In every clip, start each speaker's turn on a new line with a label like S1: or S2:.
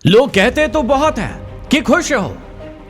S1: लोग कहते तो बहुत है कि खुश रहो,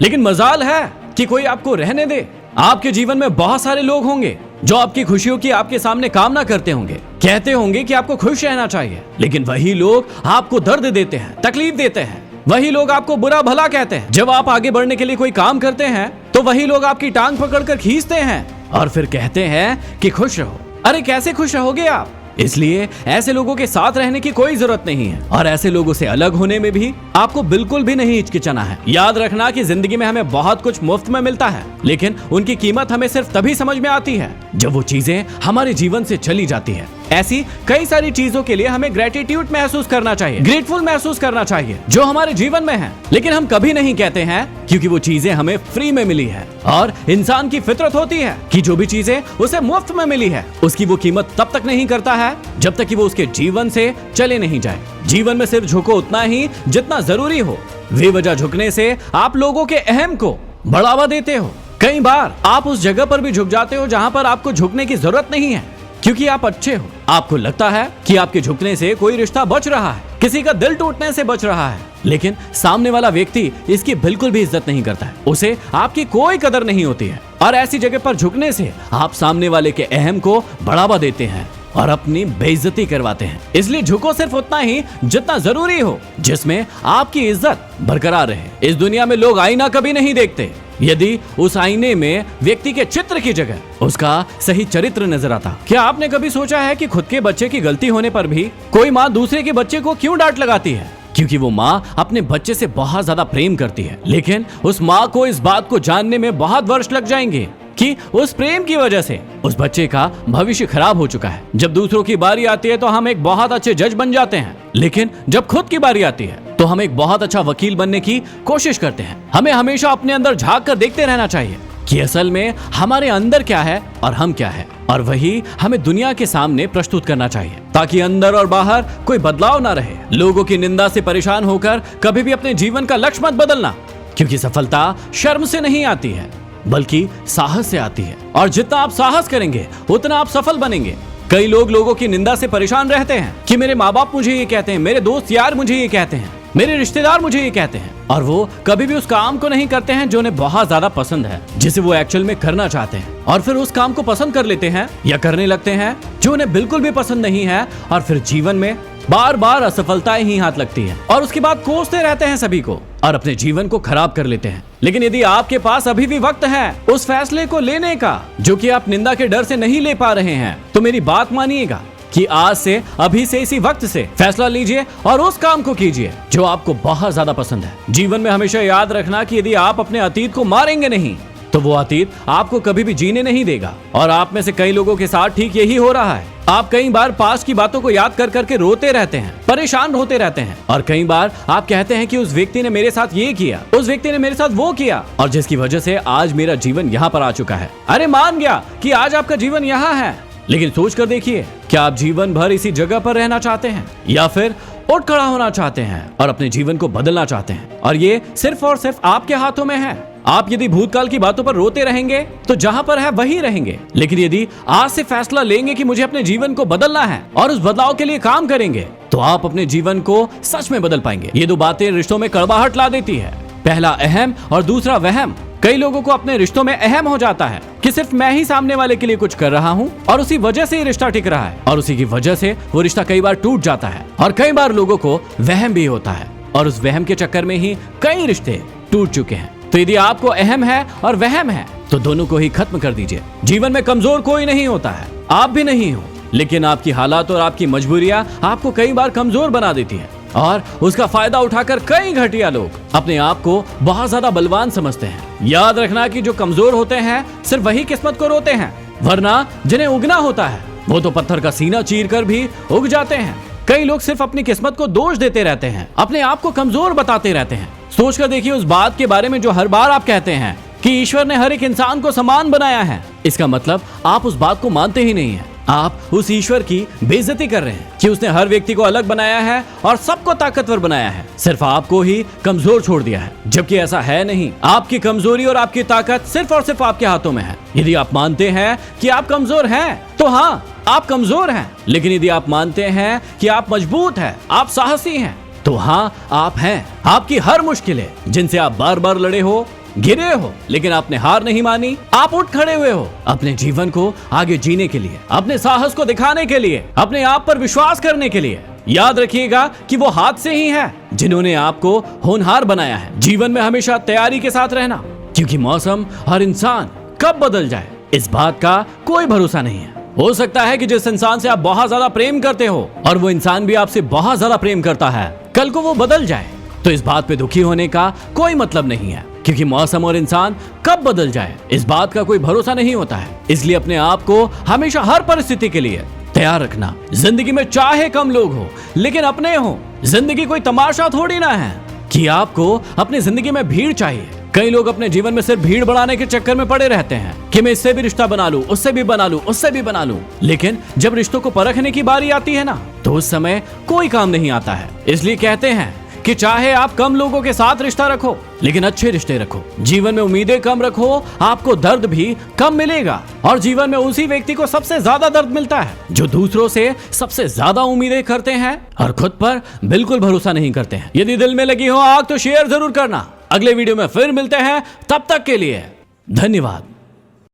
S1: लेकिन मजाल है कि कोई आपको रहने दे। आपके जीवन में बहुत सारे लोग होंगे जो आपकी खुशियों की आपके सामने कामना करते होंगे, कहते होंगे कि आपको खुश रहना चाहिए, लेकिन वही लोग आपको दर्द देते हैं, तकलीफ देते हैं। वही लोग आपको बुरा भला कहते हैं। जब आप आगे बढ़ने के लिए कोई काम करते हैं तो वही लोग आपकी टांग पकड़कर खींचते हैं और फिर कहते हैं कि खुश रहो। अरे कैसे खुश रहोगे आप? इसलिए ऐसे लोगों के साथ रहने की कोई जरूरत नहीं है और ऐसे लोगों से अलग होने में भी आपको बिल्कुल भी नहीं हिचकिचाना है। याद रखना कि जिंदगी में हमें बहुत कुछ मुफ्त में मिलता है, लेकिन उनकी कीमत हमें सिर्फ तभी समझ में आती है जब वो चीजें हमारे जीवन से चली जाती है। ऐसी कई सारी चीजों के लिए हमें ग्रेटिट्यूड महसूस करना चाहिए, ग्रेटफुल महसूस करना चाहिए जो हमारे जीवन में है, लेकिन हम कभी नहीं कहते हैं क्योंकि वो चीजें हमें फ्री में मिली है। और इंसान की फितरत होती है कि जो भी चीजें उसे मुफ्त में मिली है उसकी वो कीमत तब तक नहीं करता है जब तक कि वो उसके जीवन से चले नहीं जाए। जीवन में सिर्फ झुको उतना ही जितना जरूरी हो। बेवजह झुकने से आप लोगों के अहम को बढ़ावा देते हो। कई बार आप उस जगह पर भी झुक जाते हो जहां पर आपको झुकने की जरूरत नहीं है, क्योंकि आप अच्छे हो। आपको लगता है कि आपके झुकने से कोई रिश्ता बच रहा है, किसी का दिल टूटने से बच रहा है, लेकिन सामने वाला व्यक्ति इसकी बिल्कुल भी इज्जत नहीं करता है, उसे आपकी कोई कदर नहीं होती है। और ऐसी जगह पर झुकने से आप सामने वाले के अहम को बढ़ावा देते हैं और अपनी बेइज्जती करवाते हैं। इसलिए झुको सिर्फ उतना ही जितना जरूरी हो, जिसमें आपकी इज्जत बरकरार रहे। इस दुनिया में लोग आईना कभी नहीं देखते यदि उस आईने में व्यक्ति के चित्र की जगह उसका सही चरित्र नजर आता। क्या आपने कभी सोचा है कि खुद के बच्चे की गलती होने पर भी कोई माँ दूसरे के बच्चे को क्यों डांट लगाती है? क्योंकि वो माँ अपने बच्चे से बहुत ज्यादा प्रेम करती है, लेकिन उस माँ को इस बात को जानने में बहुत वर्ष लग जाएंगे कि उस प्रेम की वजह से उस बच्चे का भविष्य खराब हो चुका है। जब दूसरों की बारी आती है तो हम एक बहुत अच्छे जज बन जाते हैं, लेकिन जब खुद की बारी आती है तो हम एक बहुत अच्छा वकील बनने की कोशिश करते हैं। हमें हमेशा अपने अंदर झांक कर देखते रहना चाहिए कि असल में हमारे अंदर क्या है और हम क्या है, और वही हमें दुनिया के सामने प्रस्तुत करना चाहिए ताकि अंदर और बाहर कोई बदलाव ना रहे। लोगों की निंदा से परेशान होकर कभी भी अपने जीवन का लक्ष्य मत बदलना, क्योंकि सफलता शर्म से नहीं आती है बल्कि साहस से आती है, और जितना आप साहस करेंगे उतना आप सफल बनेंगे। कई लोग लोगों की निंदा से परेशान रहते हैं कि मेरे माँ बाप मुझे ये कहते हैं, मेरे दोस्त यार मुझे ये कहते हैं, मेरे रिश्तेदार मुझे ये कहते हैं, और वो कभी भी उस काम को नहीं करते हैं जो उन्हें बहुत ज्यादा पसंद है, जिसे वो एक्चुअल में करना चाहते हैं, और फिर उस काम को पसंद कर लेते हैं या करने लगते हैं जो उन्हें बिल्कुल भी पसंद नहीं है, और फिर जीवन में बार बार असफलताएं ही हाथ लगती हैं और उसके बाद कोसते रहते हैं सभी को और अपने जीवन को खराब कर लेते हैं। लेकिन यदि आपके पास अभी भी वक्त है उस फैसले को लेने का जो कि आप निंदा के डर से नहीं ले पा रहे हैं, तो मेरी बात मानिएगा कि आज से, अभी से, इसी वक्त से फैसला लीजिए और उस काम को कीजिए जो आपको बहुत ज्यादा पसंद है। जीवन में हमेशा याद रखना कि यदि आप अपने अतीत को मारेंगे नहीं तो वो अतीत आपको कभी भी जीने नहीं देगा, और आप में से कई लोगों के साथ ठीक यही हो रहा है। आप कई बार पास्ट की बातों को याद कर करके रोते रहते हैं, परेशान होते रहते हैं, और कई बार आप कहते हैं कि उस व्यक्ति ने मेरे साथ ये किया, उस व्यक्ति ने मेरे साथ वो किया, और जिसकी वजह से आज मेरा जीवन यहाँ पर आ चुका है। अरे मान गया कि आज आपका जीवन यहाँ है, लेकिन सोच कर देखिए, क्या आप जीवन भर इसी जगह पर रहना चाहते हैं या फिर उठ खड़ा होना चाहते हैं और अपने जीवन को बदलना चाहते हैं? और ये सिर्फ और सिर्फ आपके हाथों में है। आप यदि भूतकाल की बातों पर रोते रहेंगे तो जहां पर है वहीं रहेंगे, लेकिन यदि आज से फैसला लेंगे कि मुझे अपने जीवन को बदलना है और उस बदलाव के लिए काम करेंगे, तो आप अपने जीवन को सच में बदल पाएंगे। ये दो बातें रिश्तों में कड़वाहट ला देती है, पहला अहम और दूसरा वहम। कई लोगों को अपने रिश्तों में अहम हो जाता है कि सिर्फ मैं ही सामने वाले के लिए कुछ कर रहा हूँ और उसी वजह से ये रिश्ता टिक रहा है, और उसी की वजह से वो रिश्ता कई बार टूट जाता है। और कई बार लोगों को वहम भी होता है और उस वहम के चक्कर में ही कई रिश्ते टूट चुके हैं। तो यदि आपको अहम है और वहम है तो दोनों को ही खत्म कर दीजिए। जीवन में कमजोर कोई नहीं होता है, आप भी नहीं हो, लेकिन आपकी हालात और आपकी मजबूरियां आपको कई बार कमजोर बना देती है, और उसका फायदा उठाकर कई घटिया लोग अपने आप को बहुत ज्यादा बलवान समझते हैं। याद रखना कि जो कमजोर होते हैं सिर्फ वही किस्मत को रोते हैं, वरना जिन्हें उगना होता है वो तो पत्थर का सीना चीर कर भी उग जाते हैं। कई लोग सिर्फ अपनी किस्मत को दोष देते रहते हैं, अपने आप को कमजोर बताते रहते हैं। सोचकर देखिए उस बात के बारे में जो हर बार आप कहते हैं कि ईश्वर ने हर एक इंसान को समान बनाया है, इसका मतलब आप उस बात को मानते ही नहीं हैं। आप उस ईश्वर की बेइज्जती कर रहे हैं कि उसने हर व्यक्ति को अलग बनाया है और सबको ताकतवर बनाया है, सिर्फ आपको ही कमजोर छोड़ दिया है, जबकि ऐसा है नहीं। आपकी कमजोरी और आपकी ताकत सिर्फ और सिर्फ आपके हाथों में है। यदि आप मानते हैं कि आप कमजोर हैं तो हाँ, आप कमजोर हैं, लेकिन यदि आप मानते हैं कि आप मजबूत हैं, आप साहसी हैं, तो हाँ, आप हैं। आपकी हर मुश्किलें जिनसे आप बार बार लड़े हो, गिरे हो, लेकिन आपने हार नहीं मानी, आप उठ खड़े हुए हो अपने जीवन को आगे जीने के लिए, अपने साहस को दिखाने के लिए, अपने आप पर विश्वास करने के लिए। याद रखिएगा कि वो हाथ से ही है जिन्होंने आपको होनहार बनाया है। जीवन में हमेशा तैयारी के साथ रहना, क्योंकि मौसम और इंसान कब बदल जाए इस बात का कोई भरोसा नहीं है। हो सकता है कि जिस इंसान से आप बहुत ज्यादा प्रेम करते हो और वो इंसान भी आपसे बहुत ज्यादा प्रेम करता है, कल को वो बदल जाए। तो इस बात पे दुखी होने का कोई मतलब नहीं है, क्योंकि मौसम और इंसान कब बदल जाए इस बात का कोई भरोसा नहीं होता है। इसलिए अपने आप को हमेशा हर परिस्थिति के लिए तैयार रखना। जिंदगी में चाहे कम लोग हो, लेकिन अपने हो। जिंदगी कोई तमाशा थोड़ी ना है कि आपको अपनी जिंदगी में भीड़ चाहिए। कई लोग अपने जीवन में सिर्फ भीड़ बढ़ाने के चक्कर में पड़े रहते हैं कि मैं इससे भी रिश्ता बना लूं, उससे भी बना लूं, उससे भी बना लूं। लेकिन जब रिश्तों को परखने की बारी आती है ना, तो उस समय कोई काम नहीं आता है। इसलिए कहते हैं कि चाहे आप कम लोगों के साथ रिश्ता रखो, लेकिन अच्छे रिश्ते रखो। जीवन में उम्मीदें कम रखो, आपको दर्द भी कम मिलेगा। और जीवन में उसी व्यक्ति को सबसे ज्यादा दर्द मिलता है जो दूसरों से सबसे ज्यादा उम्मीदें करते हैं और खुद पर बिल्कुल भरोसा नहीं करते हैं। यदि दिल में लगी हो आग तो शेयर जरूर करना। अगले वीडियो में फिर मिलते हैं, तब तक के लिए धन्यवाद।